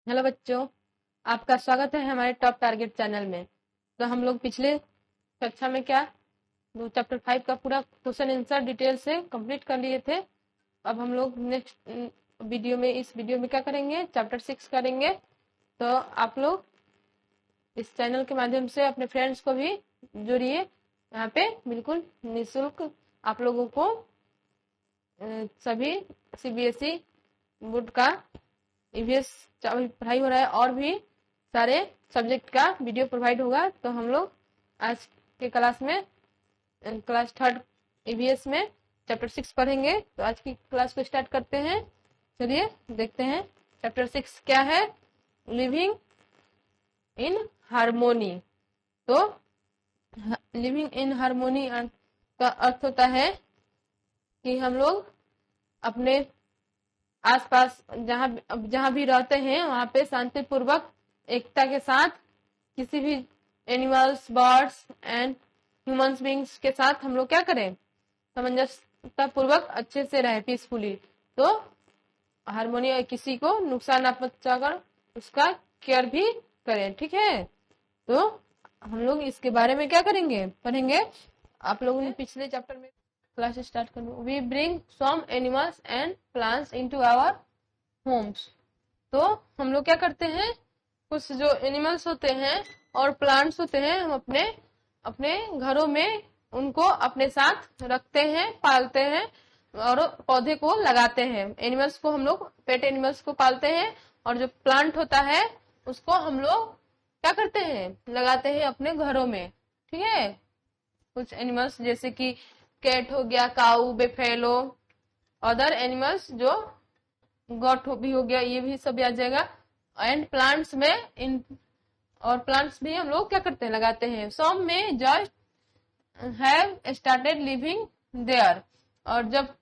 Hello बच्चों, आपका स्वागत है हमारे टॉप टारगेट चैनल में। तो हम लोग पिछले कक्षा में क्या चैप्टर 5 का पूरा क्वेश्चन आंसर डिटेल से कंप्लीट कर लिए थे। अब हम लोग नेक्स्ट इस वीडियो में क्या करेंगे, चैप्टर 6 करेंगे। तो आप लोग इस चैनल के माध्यम से अपने फ्रेंड्स को भी जोड़िए। यहाँ पे बिल्कुल निःशुल्क आप लोगों को सभी CBSE बोर्ड का EVS पढ़ाई हो रहा है और भी सारे सब्जेक्ट का वीडियो प्रोवाइड होगा। तो हम लोग आज के क्लास में क्लास 3 EVS में चैप्टर 6 पढ़ेंगे। तो आज की क्लास को स्टार्ट करते हैं। चलिए देखते हैं चैप्टर 6 क्या है। Living in harmony. तो लिविंग इन हार्मोनी का अर्थ होता है कि हम लोग अपने आसपास जहां भी रहते हैं वहां पे शांतिपूर्वक एकता के साथ किसी भी animals, birds and humans beings के साथ हम लोग क्या करें, सामंजस्यता पूर्वक अच्छे से रहे, पीसफुली। तो हार्मोनी, किसी को नुकसान ना पहुंचाकर उसका केयर भी करें, ठीक है। तो हम लोग इसके बारे में क्या करेंगे, पढ़ेंगे। आप लोगों ने पिछले चैप्टर में क्लास स्टार्ट कर लो। We bring some animals and plants into our homes. तो हम लोग क्या करते हैं, कुछ जो एनिमल्स होते हैं और प्लांट्स होते हैं, हम अपने घरों में उनको अपने साथ रखते हैं, पालते हैं और पौधे को लगाते हैं। एनिमल्स को हम लोग पेट एनिमल्स को पालते हैं और जो प्लांट होता है उसको हम लोग क्या करते हैं, लगाते हैं अपने घरों में, ठीक है। कुछ एनिमल्स जैसे कि कैट हो गया, काऊ, बेफेलो, अदर एनिमल्स जो गॉट भी हो गया, ये भी सब आ जाएगा। एंड प्लांट्स में प्लांट्स भी हम लोग क्या करते हैं, लगाते हैं। Some may just have started living there. और जब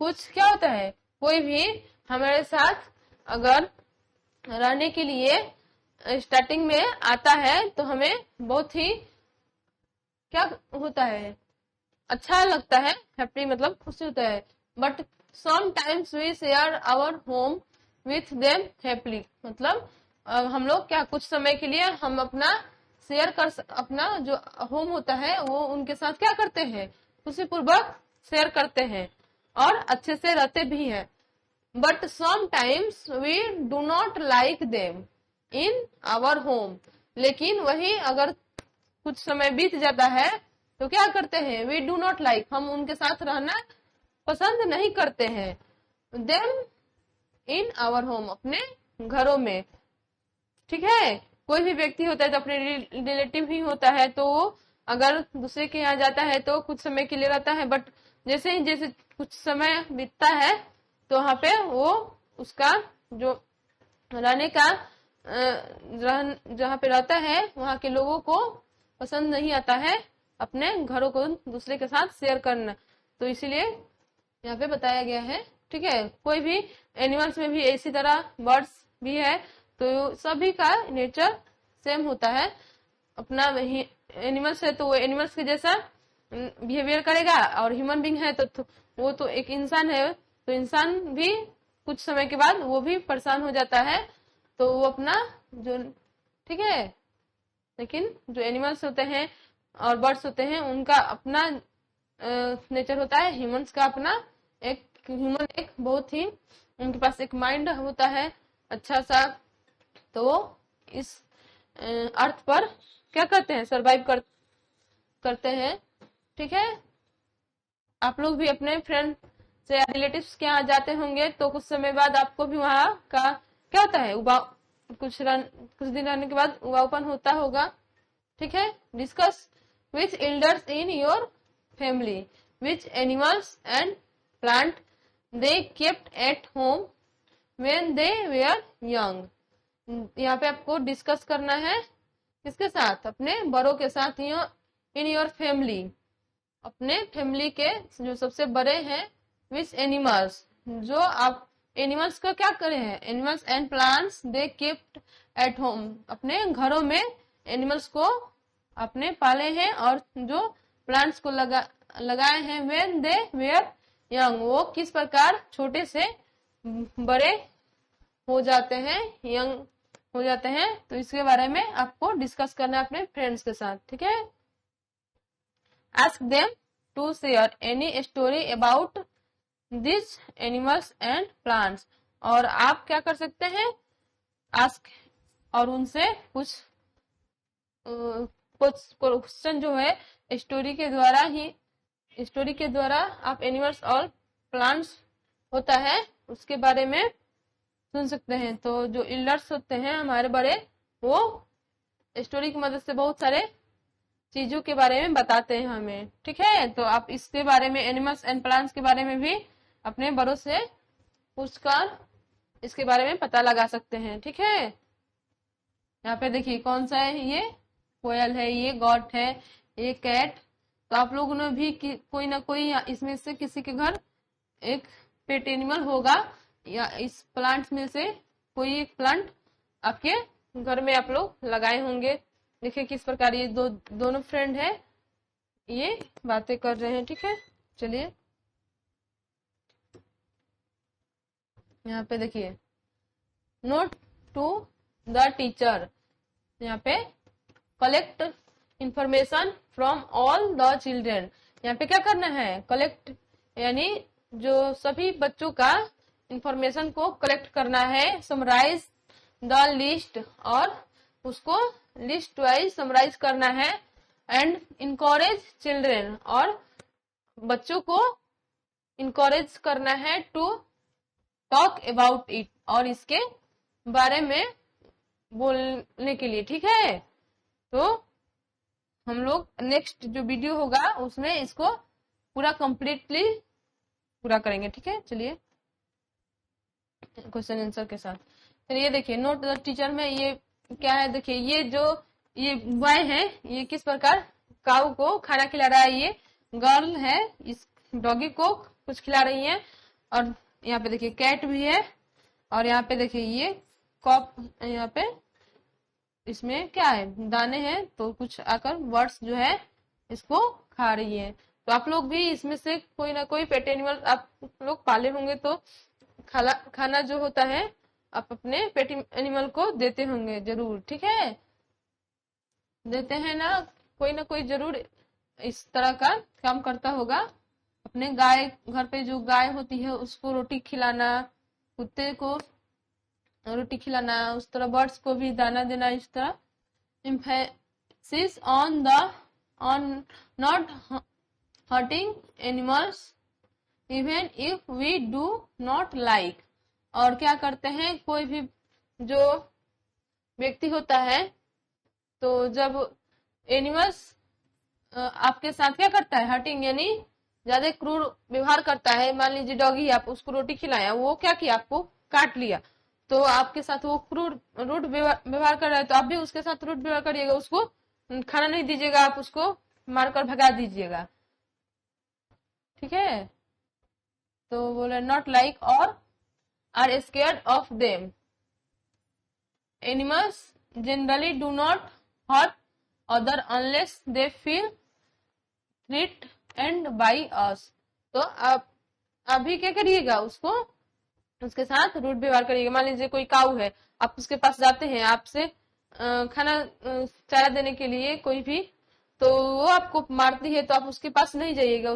कुछ क्या होता है, कोई भी हमारे साथ अगर रहने के लिए स्टार्टिंग में आता है तो हमें बहुत ही क्या होता है, अच्छा लगता है, हैप्पी मतलब खुशी होता है। But sometimes we share our home with them happily. मतलब हम लोग क्या कुछ समय के लिए हम अपना अपना जो होम होता है वो उनके साथ क्या करते हैं, खुशीपूर्वक शेयर करते हैं और अच्छे से रहते भी हैं। But sometimes we do not like them in our home. लेकिन वही अगर कुछ समय बीत जाता है तो क्या करते हैं, वी डू नॉट लाइक, हम उनके साथ रहना पसंद नहीं करते हैं। देम इन आवर होम, अपने घरों में, ठीक है। कोई भी व्यक्ति होता है तो अपने रिलेटिव ही होता है, तो अगर दूसरे के यहाँ जाता है तो कुछ समय के लिए रहता है। बट जैसे कुछ समय बीतता है तो वहां पे वो उसका जो रहने का जहाँ पे रहता है वहां के लोगों को पसंद नहीं आता है अपने घरों को दूसरे के साथ शेयर करना। तो इसीलिए यहाँ पे बताया गया है, ठीक है। कोई भी एनिमल्स में भी इसी तरह बर्ड्स भी है, तो सभी का नेचर सेम होता है। अपना एनिमल्स है तो वो एनिमल्स के जैसा बिहेवियर करेगा, और ह्यूमन बींग है तो वो तो एक इंसान है, तो इंसान भी कुछ समय के बाद वो भी परेशान हो जाता है, तो वो अपना जो, ठीक है। लेकिन जो एनिमल्स होते हैं और बर्ड्स होते हैं उनका अपना नेचर होता है, ह्यूमंस का अपना एक बहुत ही उनके पास एक माइंड होता है अच्छा सा, तो वो इस अर्थ पर क्या करते हैं, सरवाइव करते हैं, ठीक है। आप लोग भी अपने फ्रेंड से रिलेटिव्स के यहाँ जाते होंगे तो कुछ समय बाद आपको भी वहां का क्या होता है, कुछ दिन रहने के बाद उबाऊपन होता होगा, ठीक है। Discuss with elders in your family which animals and plant they kept at home when they were young. यहाँ पे आपको डिस्कस करना है किसके साथ, अपने बड़ों के साथ, इन योर फैमिली, अपने फैमिली के जो सबसे बड़े हैं। विच एनिमल्स, जो आप एनिमल्स को क्या करे हैं, animals and plants they kept at home, अपने घरों में एनिमल्स को अपने पाले हैं और जो प्लांट्स को लगाए हैं। व्हेन दे वेयर यंग, वो किस प्रकार छोटे से बड़े हो जाते हैं, यंग हो जाते हैं, तो इसके बारे में आपको डिस्कस करना है अपने फ्रेंड्स के साथ, ठीक है। Ask them to share any story about this animals and plants. और आप क्या कर सकते हैं, आस्क और उनसे कुछ क्वेश्चन जो है स्टोरी के द्वारा आप एनिमल्स और प्लांट्स होता है उसके बारे में सुन सकते हैं। तो जो एल्डर्स होते हैं हमारे बड़े, वो स्टोरी की मदद से बहुत सारे चीजों के बारे में बताते हैं हमें, ठीक है। तो आप इसके बारे में, एनिमल्स एंड प्लांट्स के बारे में भी अपने बड़ों से पूछकर इसके बारे में पता लगा सकते हैं, ठीक है। यहाँ पे देखिए कौन सा है, ये कोयल है, ये गॉट है, ये कैट। तो आप लोगों ने भी कोई ना कोई इसमें से किसी के घर एक पेट एनिमल होगा, या इस प्लांट्स में से कोई एक प्लांट आपके घर में आप लोग लगाए होंगे। देखिए किस प्रकार ये दोनों फ्रेंड है, ये बातें कर रहे हैं, ठीक है। चलिए यहाँ पे देखिए, नोट टू द टीचर, यहाँ पे collect information from all the children. यहाँ पे क्या करना है, कलेक्ट यानी जो सभी बच्चों का इंफॉर्मेशन को कलेक्ट करना है। समराइज द लिस्ट, और उसको लिस्ट वाइज समराइज करना है। एंड इनकरेज चिल्ड्रेन, और बच्चों को इनकरेज करना है टू टॉक अबाउट इट, और इसके बारे में बोलने के लिए, ठीक है। तो हम लोग नेक्स्ट जो वीडियो होगा उसमें इसको पूरा कंप्लीटली पूरा करेंगे, ठीक है। चलिए क्वेश्चन आंसर के साथ चलिए देखिए, नोट द टीचर में ये क्या है, देखिए ये बॉय है, ये किस प्रकार काऊ को खाना खिला रहा है। ये गर्ल है, इस डॉगी को कुछ खिला रही है। और यहाँ पे देखिए कैट भी है, और यहाँ पे देखिए ये कॉप, यहाँ पे इसमें क्या है, दाने हैं, तो कुछ आकर बर्ड्स जो है इसको खा रही है। तो आप लोग भी इसमें से कोई ना कोई पेट एनिमल आप लोग पाले होंगे, तो खाना जो होता है आप अपने पेट एनिमल को देते होंगे जरूर, ठीक है। देते हैं ना कोई जरूर इस तरह का काम करता होगा। अपने गाय, घर पे जो गाय होती है उसको रोटी खिलाना, कुत्ते को रोटी खिलाना, उस तरह बर्ड्स को भी दाना देना, इस तरह। emphasis on not hurting animals even if we do not like। और क्या करते हैं, कोई भी जो व्यक्ति होता है, तो जब एनिमल्स आपके साथ क्या करता है, हर्टिंग यानी ज्यादा क्रूर व्यवहार करता है। मान लीजिए डॉगी, आप उसको रोटी खिलाया, वो क्या किया, आपको काट लिया, तो आपके साथ वो रूड व्यवहार कर रहा है, तो आप भी उसके साथ रूड व्यवहार करिएगा, उसको खाना नहीं दीजिएगा, आप उसको मारकर भगा दीजिएगा, ठीक है। तो बोले not like or are scared of them. Animals generally do not hurt other unless they feel threat and by us. तो आप अभी क्या करिएगा, उसके साथ रूड व्यवहार करिएगा। मान लीजिए कोई काऊ है, आप उसके पास जाते हैं, आपसे खाना चारा देने के लिए कोई भी, तो वो आपको मारती है, तो आप उसके पास नहीं जाइएगा,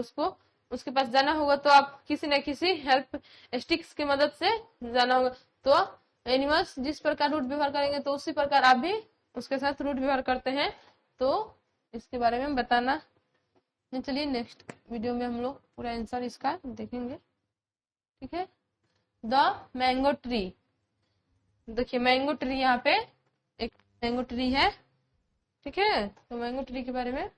उसके पास जाना होगा तो आप किसी न किसी हेल्प स्टिक्स की मदद से जाना होगा। तो एनिमल्स जिस प्रकार रूड व्यवहार करेंगे, तो उसी प्रकार आप भी उसके साथ रूड व्यवहार करते हैं, तो इसके बारे में बताना। चलिए नेक्स्ट वीडियो में हम लोग पूरा आंसर इसका देखेंगे, ठीक है। द मैंगो ट्री, देखिए मैंगो ट्री, यहाँ पे एक मैंगो ट्री है, ठीक है। तो मैंगो ट्री के बारे में,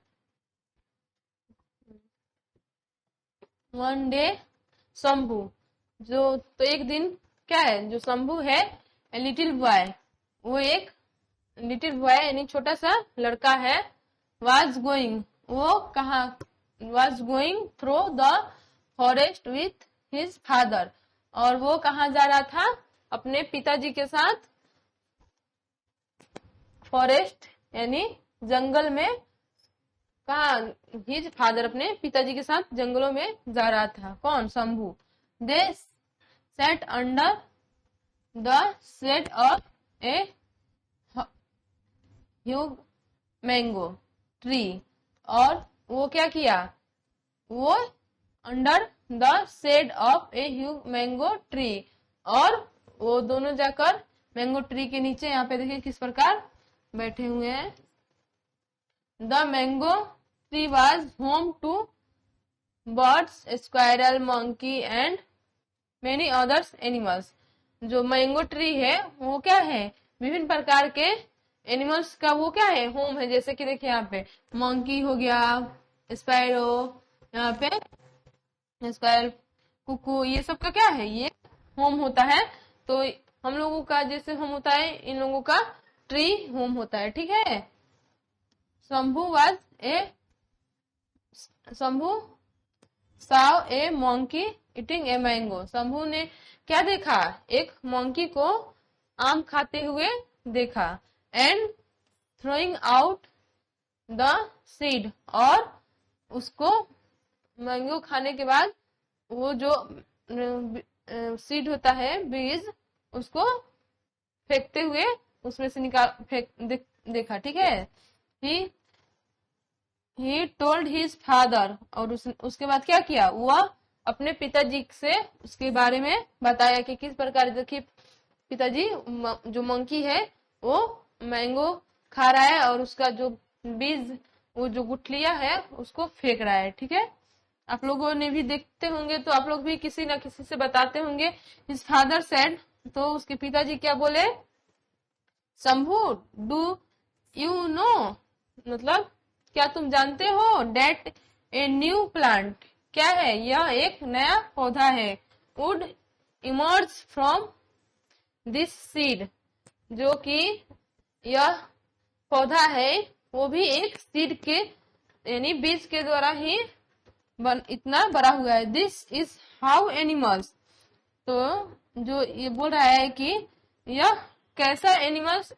वन डे शंभू, तो एक दिन क्या है, जो शंभू है, लिटिल बॉय, वो एक लिटिल बॉय यानी छोटा सा लड़का है, वाज गोइंग, वो कहा, was going through the forest with his father, और वो कहा जा रहा था, अपने पिताजी के साथ, फॉरेस्ट यानी जंगल में, कहा, हिज फादर अपने पिताजी के साथ जंगलों में जा रहा था। कौन, Shambhu. They sat under the shade of a huge mango tree, और वो क्या किया, वो under the shade of a huge mango tree, और वो दोनों जाकर मैंगो ट्री के नीचे, यहाँ पे देखिए किस प्रकार बैठे हुए हैं। The mango tree was home to birds, squirrel, monkey and many others animals. जो मैंगो ट्री है वो क्या है, विभिन्न प्रकार के एनिमल्स का वो क्या है, होम है। जैसे कि देखिए यहाँ पे मंकी हो गया, स्पैरो, यहाँ पे स्क्वायरल, कुकू, ये सब का क्या है, ये होम होता है। तो हम लोगों का जैसे होम होता है, इन लोगों का ट्री होम होता है, ठीक है। Shambhu saw A monkey eating a mango. Shambhu ने क्या देखा, एक मंकी को आम खाते हुए देखा। And throwing out the seed, और उसको मैंगो खाने के बाद वो जो सीड होता है, बीज, उसको फेंकते हुए उसमें से देखा, ठीक है। ही टोल्ड हिज फादर, और उसके बाद क्या किया, वह अपने पिताजी से उसके बारे में बताया कि किस प्रकार, देखिए पिताजी जो मंकी है वो मैंगो खा रहा है और उसका जो बीज, वो जो गुठलियां है उसको फेंक रहा है, ठीक है। आप लोगों ने भी देखते होंगे तो आप लोग भी किसी न किसी से बताते होंगे। हिज फादर सेड, तो उसके पिताजी क्या बोले, शंभू डू यू नो, मतलब क्या तुम जानते हो, डेट ए न्यू प्लांट, क्या है, यह एक नया पौधा है, would emerge from this seed, जो कि यह पौधा है वो भी एक सीड के यानी बीज के द्वारा ही इतना बड़ा हुआ है। दिस इज हाउ एनिमल्स, तो जो ये बोल रहा है कि यह कैसा animals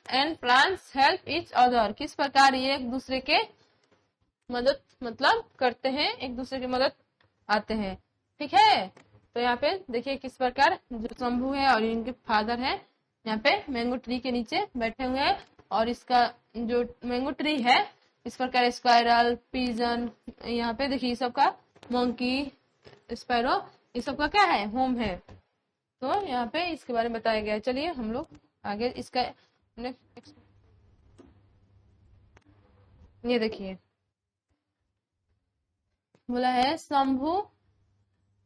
and plants help each other, किस प्रकार ये एक दूसरे के मदद मतलब करते हैं, एक दूसरे की मदद आते हैं, ठीक है। तो यहाँ पे देखिए किस प्रकार जो शंभू है और इनके फादर है यहाँ पे मैंगो ट्री के नीचे बैठे हुए हैं, और इसका जो मैंगो ट्री है इस प्रकार स्क्वायरल, पिजन, यहाँ पे देखिए सबका मंकी, स्पैरो, ये सबका क्या है, होम है। तो यहाँ पे इसके बारे में बताया गया है। चलिए हम लोग आगे इसका ये देखिए बोला है Shambhu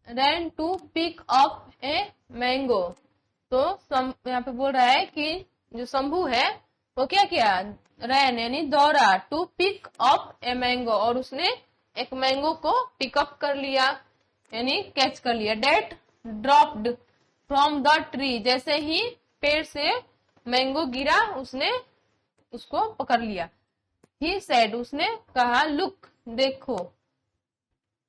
ran to pick up a mango. तो यहाँ पे बोल रहा है कि जो शंभू है वो क्या किया, रैन यानी दौड़ा, to pick up a mango, और उसने एक मैंगो को पिकअप कर लिया यानी कैच कर लिया। That dropped from the tree, जैसे ही पेड़ से मैंगो गिरा उसने उसको पकड़ लिया। ही सेड, उसने कहा, लुक देखो,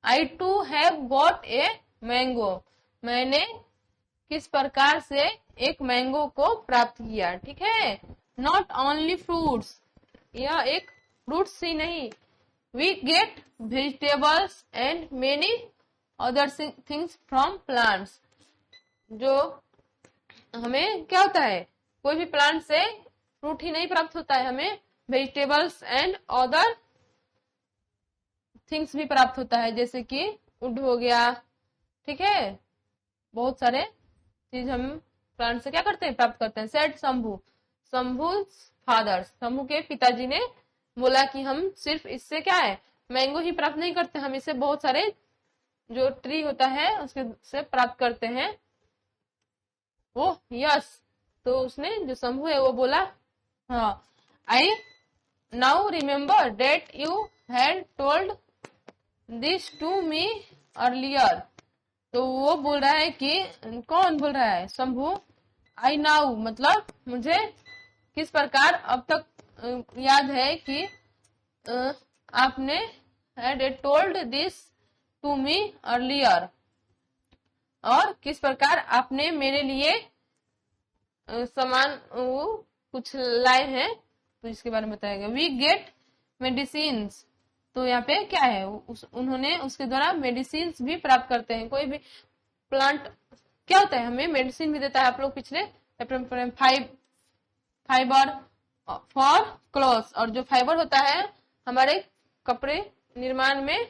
I too have got a mango, मैंने किस प्रकार से एक मैंगो को प्राप्त किया, ठीक है। नॉट ओनली फ्रूट्स, यह एक फ्रूट्स ही नहीं, we get vegetables and many other things from plants, जो हमें क्या होता है, कोई भी प्लांट से फ्रूट ही नहीं प्राप्त होता है, हमें वेजिटेबल्स एंड अदर थिंग्स भी प्राप्त होता है, जैसे कि वुड हो गया, ठीक है। बहुत सारे चीज हम प्लांट से क्या करते हैं, प्राप्त करते हैं। सेड शंभू, शंभू फादर, शंभू के पिताजी ने बोला कि हम सिर्फ इससे क्या है मैंगो ही प्राप्त नहीं करते, हम इससे बहुत सारे जो ट्री होता है उसके से प्राप्त करते हैं। वो यस, तो उसने जो शंभू है वो बोला, हाँ, I now remember that you had told this to me earlier. तो वो बोल रहा है कि, कौन बोल रहा है, शंभू, आई नाउ मतलब मुझे किस प्रकार अब तक याद है कि आपने had told this to me earlier, और किस प्रकार आपने मेरे लिए सामान कुछ लाए हैं, तो इसके बारे में बताएगा। वी गेट मेडिसिन, तो यहाँ पे क्या है, उन्होंने उसके द्वारा मेडिसिन भी प्राप्त करते हैं। कोई भी प्लांट क्या होता है, हमें मेडिसिन भी देता है। आप लोग पिछले फाइबर फॉर क्लॉथ्स, और जो फाइबर होता है हमारे कपड़े निर्माण में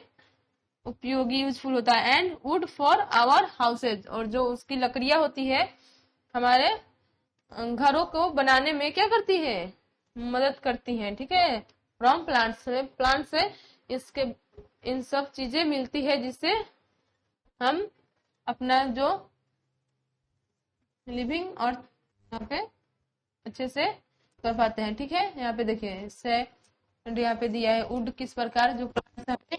उपयोगी यूजफुल होता है। And wood for our houses, और जो उसकी लकड़ियां होती है हमारे घरों को बनाने में क्या करती है, मदद करती हैं। ठीक है, फ्रॉम प्लांट से इसके इन सब चीजें मिलती है जिससे हम अपना जो लिविंग और यहाँ पे अच्छे से कर पाते हैं। ठीक है, यहाँ पे देखिए इससे यहाँ पे दिया है वुड किस प्रकार जो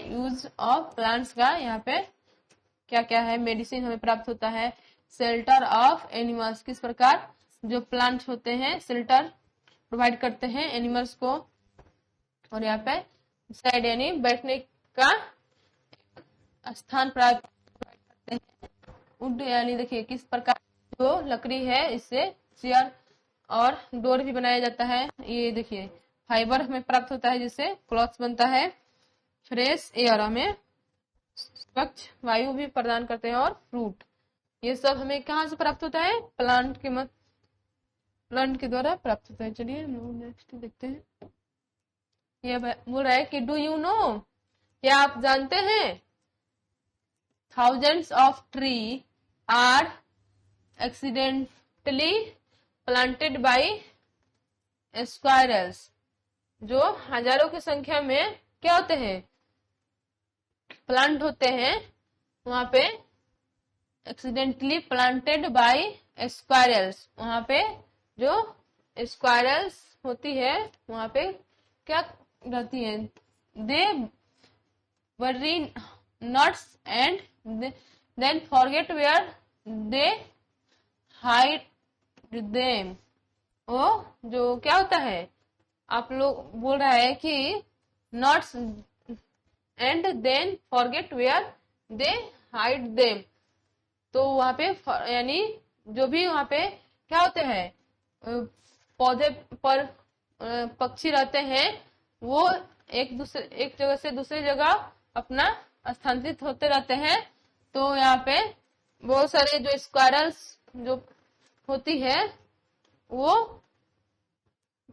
यूज ऑफ प्लांट्स का, यहाँ पे क्या क्या है, मेडिसिन हमें प्राप्त होता है, शेल्टर ऑफ एनिमल्स किस प्रकार जो प्लांट्स होते हैं शेल्टर प्रोवाइड करते हैं एनिमल्स को, और यहाँ पे साइड यानी बैठने का स्थान प्राप्त करते हैं। वुड यानी देखिए किस प्रकार जो लकड़ी है इससे चेयर और डोर भी बनाया जाता है। ये देखिए फाइबर हमें प्राप्त होता है जिससे क्लॉथ बनता है। फ्रेश एयर हमें स्वच्छ वायु भी प्रदान करते हैं, और फ्रूट ये सब हमें कहाँ से प्राप्त होता है, प्लांट के द्वारा प्राप्त होता है। चलिए हम लोग नेक्स्ट देखते हैं। ये बोल रहा है कि डू यू नो, क्या आप जानते हैं, thousands of tree are accidentally planted by squirrels, जो हजारों की संख्या में क्या होते हैं, प्लांट होते हैं, वहां पे एक्सीडेंटली प्लांटेड बाय स्क्वायरल्स, वहां पे जो स्क्वायरल्स होती है वहां पे क्या रहती है, दे bury nuts and then forget where they hide them। वो जो क्या होता है, आप लोग बोल रहा है कि nuts and then forget where they hide them, तो वहां पे यानी जो भी वहां पे क्या होते हैं पौधे पर पक्षी रहते हैं वो एक जगह से दूसरी जगह अपना स्थानांतरित होते रहते हैं। तो यहाँ पे बहुत सारे जो स्क्वायरल्स जो होती है वो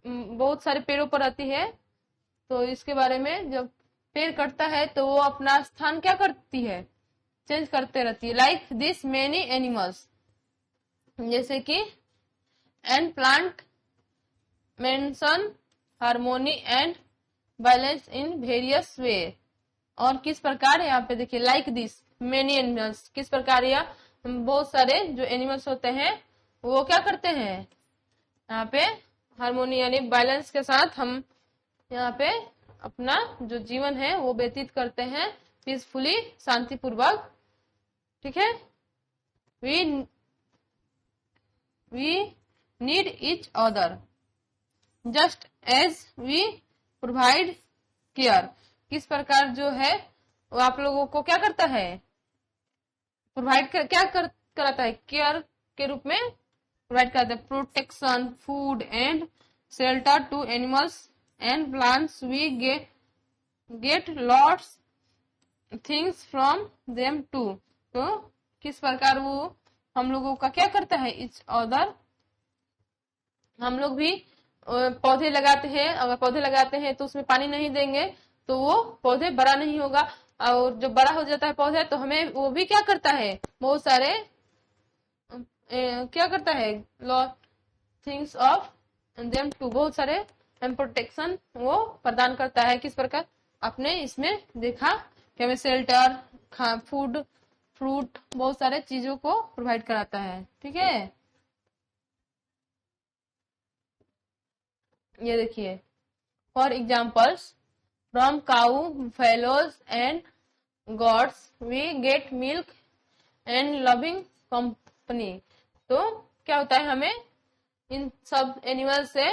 बहुत सारे पेड़ों पर रहती है, तो इसके बारे में जब पेड़ कटता है तो वो अपना स्थान क्या करती है, चेंज करते रहती है। लाइक दिस मेनी एनिमल्स, जैसे कि and plant mention harmony and balance in various वे, और किस प्रकार यहाँ पे देखिए लाइक दिस मेनी एनिमल्स, किस प्रकार या बहुत सारे जो एनिमल्स होते हैं वो क्या करते हैं, यहाँ पे हार्मोनी यानी बैलेंस के साथ हम यहाँ पे अपना जो जीवन है वो व्यतीत करते हैं पीसफुली, शांतिपूर्वक। ठीक है, we need each other just as we provide care, किस प्रकार जो है वो आप लोगों को क्या करता है, प्रोवाइड कराता है, केयर के रूप में प्रोवाइड करता है, protection food and shelter to animals and plants, we get lots things from them too. तो किस प्रकार वो हम लोगों का क्या करता है, इच अदर, हम लोग भी पौधे लगाते हैं, अगर पौधे लगाते हैं तो उसमें पानी नहीं देंगे तो वो पौधे बड़ा नहीं होगा, और जब बड़ा हो जाता है पौधे तो हमें वो भी क्या करता है, बहुत सारे क्या करता है, लॉ थिंग्स ऑफ देम टू, बहुत सारे प्रोटेक्शन वो प्रदान करता है। किस प्रकार, आपने इसमें देखा कि हमें शेल्टर, फूड, फ्रूट, बहुत सारे चीजों को प्रोवाइड कराता है। ठीक है, ये देखिए for examples from cow, buffaloes and goats we get milk and loving company. तो क्या होता है, हमें इन सब एनिमल से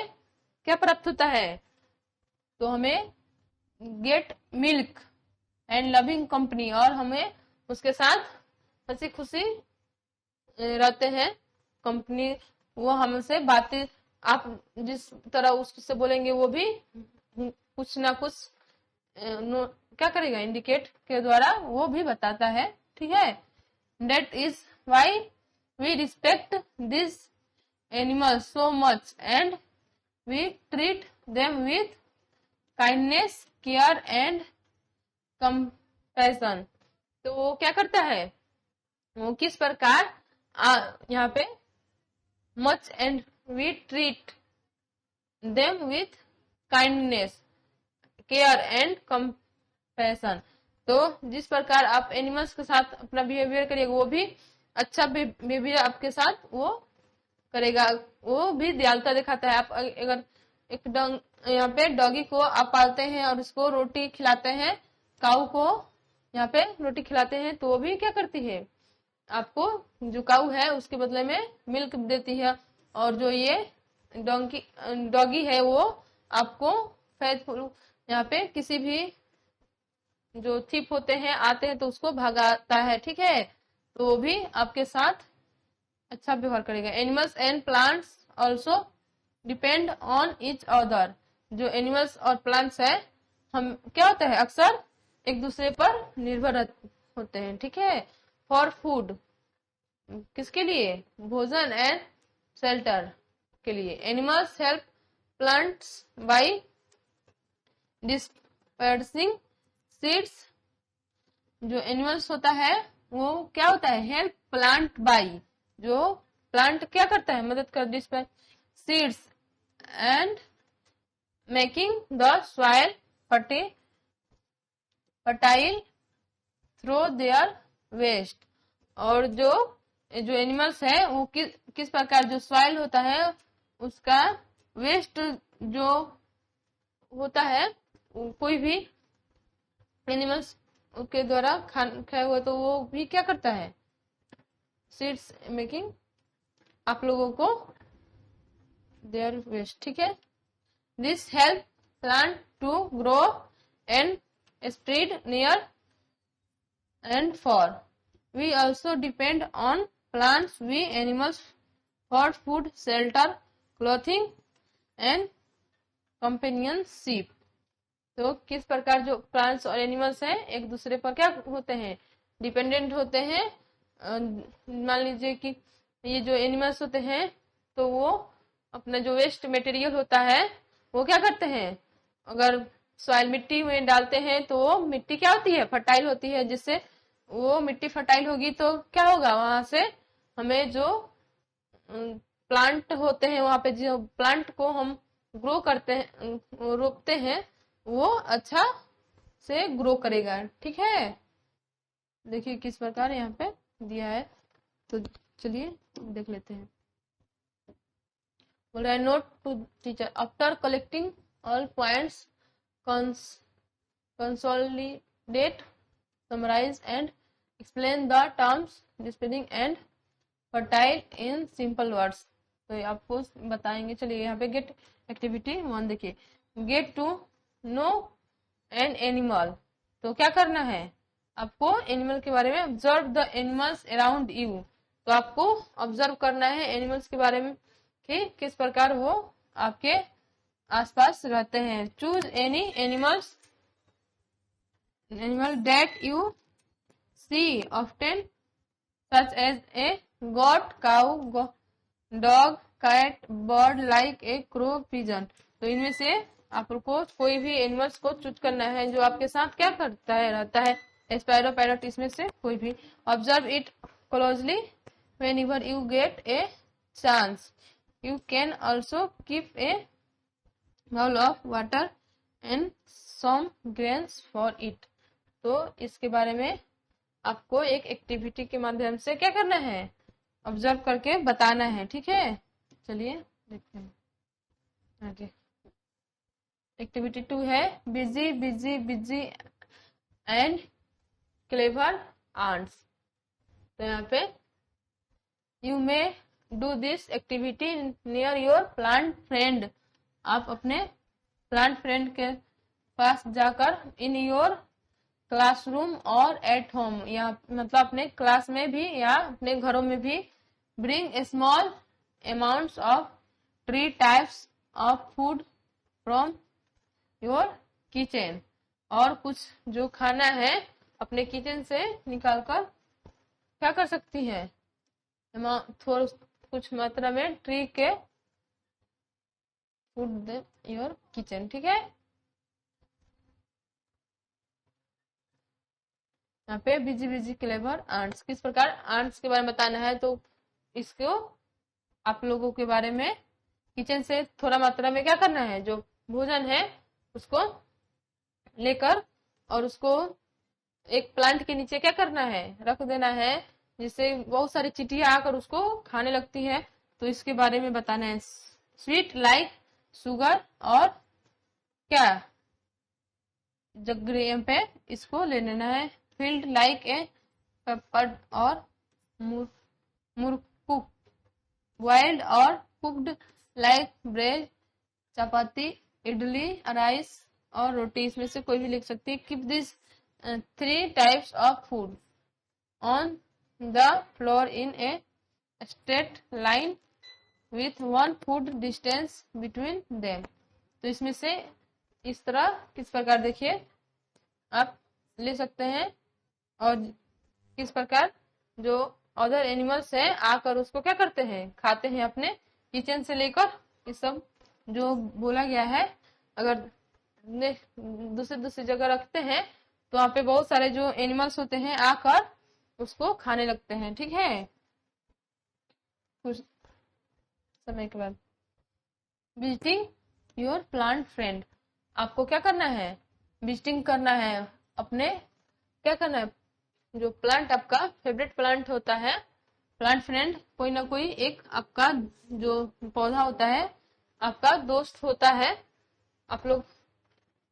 क्या प्राप्त होता है, तो हमें gate milk and loving company, और हमें उसके साथ हंसी खुशी रहते हैं, कंपनी, वो हमसे बातें, आप जिस तरह उससे बोलेंगे वो भी कुछ ना कुछ क्या करेगा, इंडिकेट के द्वारा वो भी बताता है। ठीक है, that is why we respect this animal so much and we treat them with kindness, care and compassion. तो वो क्या करता है, वो किस प्रकार यहाँ पे much and we treat them with kindness, care and compassion. तो जिस प्रकार आप एनिमल्स के साथ अपना बिहेवियर करिएगा, वो भी अच्छा बिहेवियर आपके साथ वो करेगा, वो भी दयालुता दिखाता है। आप अगर एक यहाँ पे डॉगी को आप पालते हैं और उसको रोटी खिलाते हैं, काऊ को यहाँ पे रोटी खिलाते हैं, तो वो भी क्या करती है, आपको जो काऊ है उसके बदले में मिल्क देती है। और जो ये डॉगी है वो आपको फेथफुल, यहाँ पे किसी भी जो थीप होते हैं आते हैं तो उसको भगाता है, ठीक है। तो वो भी आपके साथ अच्छा व्यवहार करेगा। Animals and plants also depend on each other. जो एनिमल्स और प्लांट्स है, हम क्या होता है, अक्सर एक दूसरे पर निर्भर होते हैं, ठीक है। फॉर फूड, किसके लिए, भोजन एंड शेल्टर के लिए। Animals help plants by dispersing seeds. जो एनिमल्स होता है वो क्या होता है, हेल्प प्लांट बाय, जो प्लांट क्या करता है, मदद कर disperse seeds and making the soil fertile through their waste. और जो एनिमल्स है वो किस प्रकार जो सॉइल होता है उसका वेस्ट जो होता है, कोई भी एनिमल्स के द्वारा खाया हुआ, तो वो भी क्या करता है, सीड्स मेकिंग आप लोगों को देयर वेस्ट, ठीक है। This help plant to grow and spread near and far. We also depend on plants, we animals for food, shelter, clothing and companionship. तो किस प्रकार जो प्लांट्स और एनिमल्स हैं एक दूसरे पर क्या होते हैं, डिपेंडेंट होते हैं। मान लीजिए कि ये जो एनिमल्स होते हैं तो वो अपना जो वेस्ट मटेरियल होता है वो क्या करते हैं, अगर सॉइल मिट्टी में डालते हैं तो वो मिट्टी क्या होती है, फर्टाइल होती है। जिससे वो मिट्टी फर्टाइल होगी तो क्या होगा, वहां से हमें जो प्लांट होते हैं, वहां पे जो प्लांट को हम ग्रो करते हैं, रोपते हैं, वो अच्छा से ग्रो करेगा, ठीक है। देखिए किस प्रकार यहाँ पे दिया है, तो चलिए देख लेते हैं। बोल रहा है, note to teacher, after collecting all points consolidate, summarise and explain the terms dispersing and fertile in simple words. तो आपको बताएंगे। चलिए यहाँ पे गेट एक्टिविटी 1 देखिए, get to know an animal. तो क्या करना है आपको, एनिमल के बारे में, observe the animals around you. तो आपको ऑब्जर्व करना है एनिमल्स के बारे में कि किस प्रकार वो आपके आसपास रहते हैं। Choose any animal that you see often such as a goat, cow, dog, cat, bird like a crow, pigeon. तो इनमें से आपको कोई भी एनिमल्स को चूज करना है जो आपके साथ क्या करता है, रहता है। स्पैरो, पैरट, इसमें से कोई भी। Observe it closely whenever you get a chance. You can also keep a bowl of water and some grains for it. तो इसके बारे में आपको एक एक्टिविटी के माध्यम से क्या करना है, ऑब्जर्व करके बताना है, ठीक है। चलिए देखते हैं आगे। एक्टिविटी 2 है, busy busy busy and clever ants. तो यहाँ पे you may do this activity near your plant friend. आप अपने प्लांट फ्रेंड के पास जाकर इन योर क्लासरूम और एट होम, या मतलब अपने क्लास में भी या अपने घरों में भी। Bring a small amounts of 3 types of food from your kitchen. और कुछ जो खाना है अपने किचन से निकालकर क्या कर सकती है, थोड़ा कुछ मात्रा में ट्री के पुट योर किचन। ठीक है, यहाँ पे बिजी बिजी क्लेवर आंट्स, किस प्रकार आंट्स के बारे में बताना है, तो इसको आप लोगों के बारे में किचन से थोड़ा मात्रा में क्या करना है, जो भोजन है उसको लेकर और उसको एक प्लांट के नीचे क्या करना है, रख देना है, जिससे बहुत सारी चींटियां आकर उसको खाने लगती है। तो इसके बारे में बताना है। स्वीट लाइक शुगर और क्या जग्रियम पे इसको ले लेना है। फील्ड लाइक ए पेपर और मुरकुक, वाइल्ड और कुक्ड लाइक ब्रेड, चपाती, इडली, राइस और रोटी, इसमें से कोई भी लिख सकती है। Keep this 3 types of food on the floor in a straight line with 1 food distance between them. तो इसमें से इस तरह किस प्रकार देखिए आप ले सकते हैं, और किस प्रकार जो अदर एनिमल्स है आकर उसको क्या करते हैं, खाते हैं अपने किचन से लेकर। ये सब जो बोला गया है, अगर दूसरे दूसरी जगह रखते हैं तो वहाँ पे बहुत सारे जो एनिमल्स होते हैं आकर उसको खाने लगते हैं। ठीक है, कुछ समय के बाद विजिटिंग योर प्लांट फ्रेंड, आपको क्या करना है, विजिटिंग करना है अपने, क्या करना है, जो प्लांट आपका फेवरेट प्लांट होता है, प्लांट फ्रेंड कोई ना कोई एक आपका जो पौधा होता है आपका दोस्त होता है। आप लोग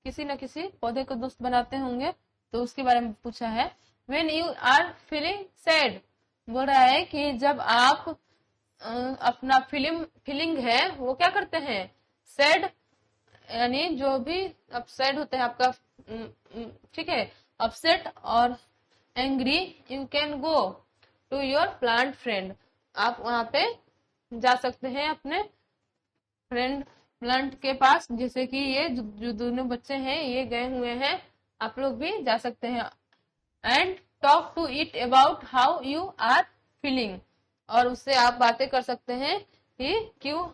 किसी न किसी पौधे को दोस्त बनाते होंगे, तो उसके बारे में पूछा है। When you are feeling sad, बोल रहा है कि जब आप अपना फीलिंग है वो क्या करते हैं, सैड, यानी जो भी अपसेट होता है आपका, ठीक है, अपसेट और angry, you can go to your plant friend, आप वहां पे जा सकते हैं अपने फ्रेंड प्लांट के पास। जैसे कि ये जो दोनों बच्चे हैं ये गए हुए हैं, आप लोग भी जा सकते हैं। And talk to it about how you are feeling, और उससे आप बातें कर सकते हैं कि क्यों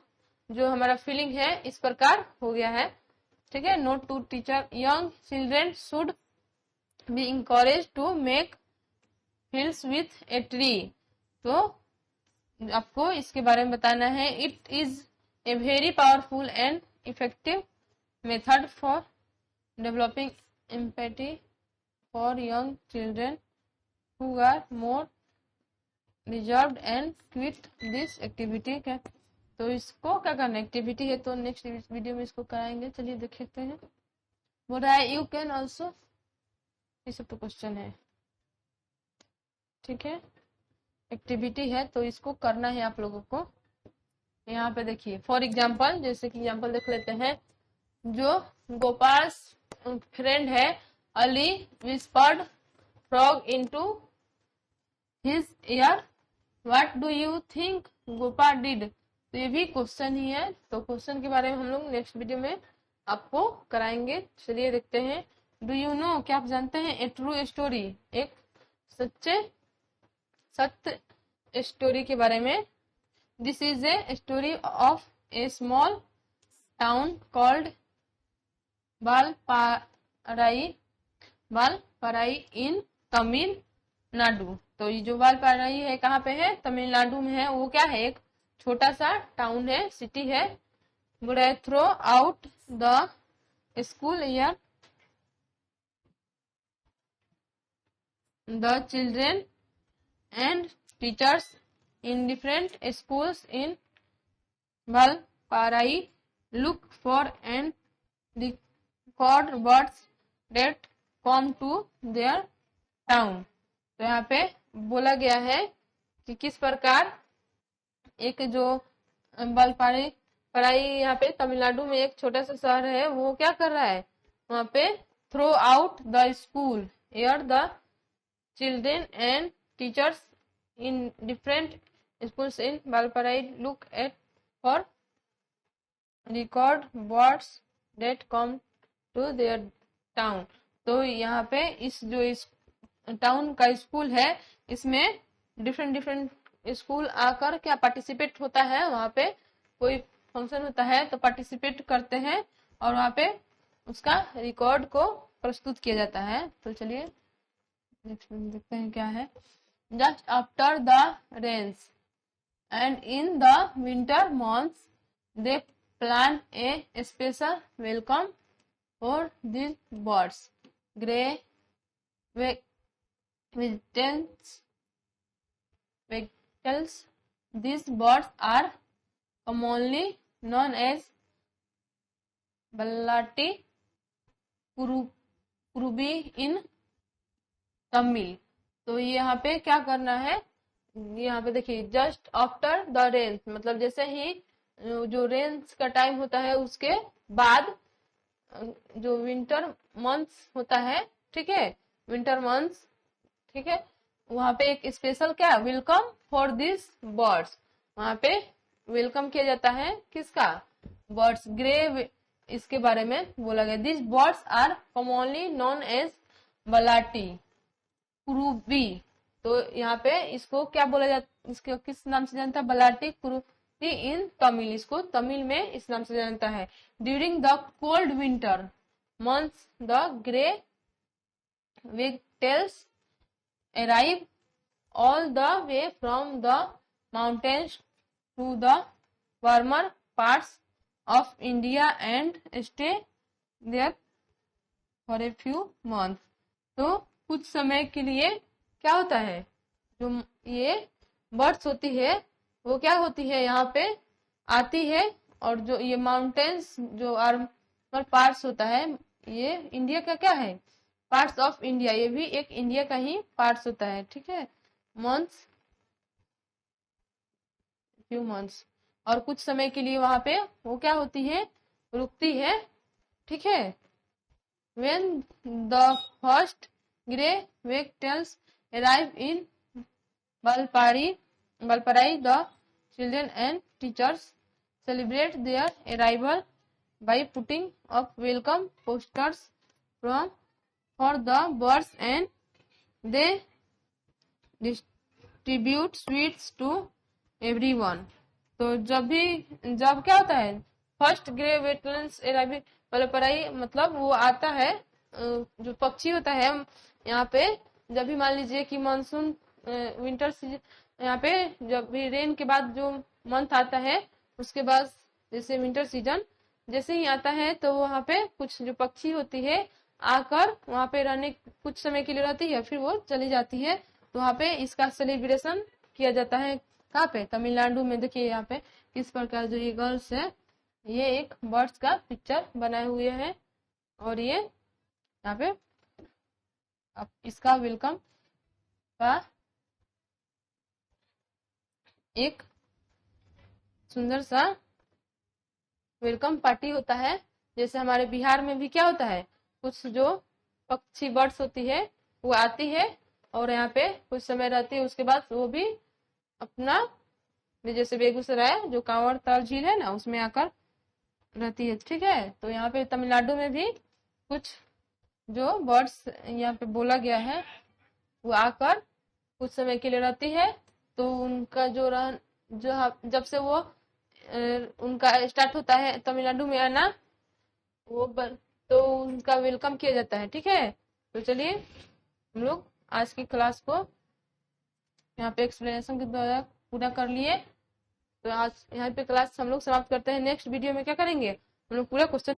जो हमारा फीलिंग है इस प्रकार हो गया है। ठीक है, note to teacher, young children should be encourage to make hills with a tree, तो आपको इसके बारे में बताना है। It is a very powerful and effective method for developing empathy for young children who are more reserved and quiet this activity. क्या, तो इसको क्या करना, एक्टिविटी है, तो नेक्स्ट वीडियो में इसको कराएंगे। चलिए देखते हैं। बोल रहा है यू कैन ऑल्सो, ये सब तो क्वेश्चन है। ठीक है, एक्टिविटी है तो इसको करना है आप लोगों को। यहाँ पे देखिए फॉर एग्जाम्पल, जैसे कि एग्जाम्पल देख लेते हैं। जो गोपाल फ्रेंड है Ali whispered frog into his year, what do you think Gopa did, तो ये भी क्वेश्चन ही है। तो क्वेश्चन के बारे में हम लोग नेक्स्ट वीडियो में आपको कराएंगे। चलिए देखते हैं। डू यू नो, क्या आप जानते हैं, ए ट्रू स्टोरी, एक सत्य स्टोरी के बारे में। This is a story of a small town called Valparai in Tamil Nadu. तो ये जो वालपाराई है कहाँ पे है, तमिलनाडु में है। वो क्या है, एक छोटा सा टाउन है, सिटी है। बुढ़े throughout the school year the children and teachers in different schools in Valparai look for and record words that come to their town। तो यहाँ पे बोला गया है कि किस प्रकार एक जो वालपाराई यहाँ पे तमिलनाडु में एक छोटा सा शहर है, वो क्या कर रहा है, वहाँ पे throughout the school year the children and teachers in different schools in Valparai look at for record words that come to their town। तो यहाँ पे इस जो इस टाउन का स्कूल है, इसमें डिफरेंट स्कूल आकर क्या पार्टिसिपेट होता है, वहाँ पे कोई फंक्शन होता है तो पार्टिसिपेट करते हैं और वहाँ पे उसका रिकॉर्ड को प्रस्तुत किया जाता है। तो चलिए नेक्स्ट देखते हैं क्या है। Just after the rains and in the winter months they plan a special welcome for this birds. Grey vegetables. These birds are commonly known as ballati kurubi in Tamil. तो यहाँ पे क्या करना है, यहाँ पे देखिए जस्ट आफ्टर द रेन्स मतलब जैसे ही जो रेन्स का टाइम होता है उसके बाद जो विंटर मंथ्स होता है, ठीक है, विंटर मंथ्स, ठीक है, वहां पे एक स्पेशल क्या वेलकम फॉर दिस बर्ड्स, वहां पे वेलकम किया जाता है किसका, बर्ड्स। ग्रे इसके बारे में बोला गया। This birds are commonly known as बलाटी कुरुबी। तो यहाँ पे इसको क्या बोला जाता, इसको किस नाम से जानता है, बलाटी कुरुबी इन तमिल, इसको तमिल में इस नाम से जानता है। During the cold winter months the grey wagtails arrive all the way from the mountains to the warmer parts of India and stay there for a few months। तो कुछ समय के लिए क्या होता है, जो ये बर्ड्स होती है वो क्या होती है यहाँ पे आती है, और जो ये माउंटेन्स जो वार्मर पार्ट्स होता है, ये इंडिया का क्या है, पार्ट्स ऑफ इंडिया, ये भी एक इंडिया का ही पार्ट्स होता है, ठीक है, मंथ्स, फ्यू मंथ्स, और कुछ समय के लिए वहां पे वो क्या होती है, रुकती है, ठीक है। When the first grey wagtails arrive in Valparai, the children and teachers celebrate their arrival by putting up welcome posters for the birds and they distribute sweets to everyone। तो जब क्या होता है, first grey wetlands arriving Valparai मतलब वो आता है, जो पक्षी होता है यहाँ पे, जब भी मान लीजिए कि मानसून विंटर सीजन, यहाँ पे जब भी रेन के बाद जो मंथ आता है उसके बाद जैसे विंटर सीजन जैसे ही आता है, तो वहाँ पे कुछ जो पक्षी होती है आकर वहाँ पे रहने कुछ समय के लिए रहती है, फिर वो चली जाती है। तो वहाँ पे इसका सेलिब्रेशन किया जाता है, कहाँ पे, तमिलनाडु में। देखिए यहाँ पे किस प्रकार जो ये गर्ल्स है, ये एक बर्ड्स का पिक्चर बनाए हुए हैं, और ये यहाँ पे अब इसका वेलकम का एक सुंदर सा वेलकम पार्टी होता है। जैसे हमारे बिहार में भी क्या होता है, कुछ जो पक्षी बर्ड्स होती है वो आती है और यहाँ पे कुछ समय रहती है, उसके बाद वो भी अपना, जैसे बेगूसराय जो कांवड़ ताल झील है ना, उसमें आकर रहती है, ठीक है। तो यहाँ पे तमिलनाडु में भी कुछ जो बर्ड्स यहाँ पे बोला गया है वो आकर कुछ समय के लिए रहती है। तो उनका जो जब से वो उनका स्टार्ट होता है तमिलनाडु में आना, वो तो उनका वेलकम किया जाता है, ठीक है। तो चलिए हम लोग आज की क्लास को यहाँ पे एक्सप्लेनेशन के द्वारा पूरा कर लिए। तो आज यहाँ पे क्लास हम लोग समाप्त करते हैं। नेक्स्ट वीडियो में क्या करेंगे, हम लोग पूरा क्वेश्चन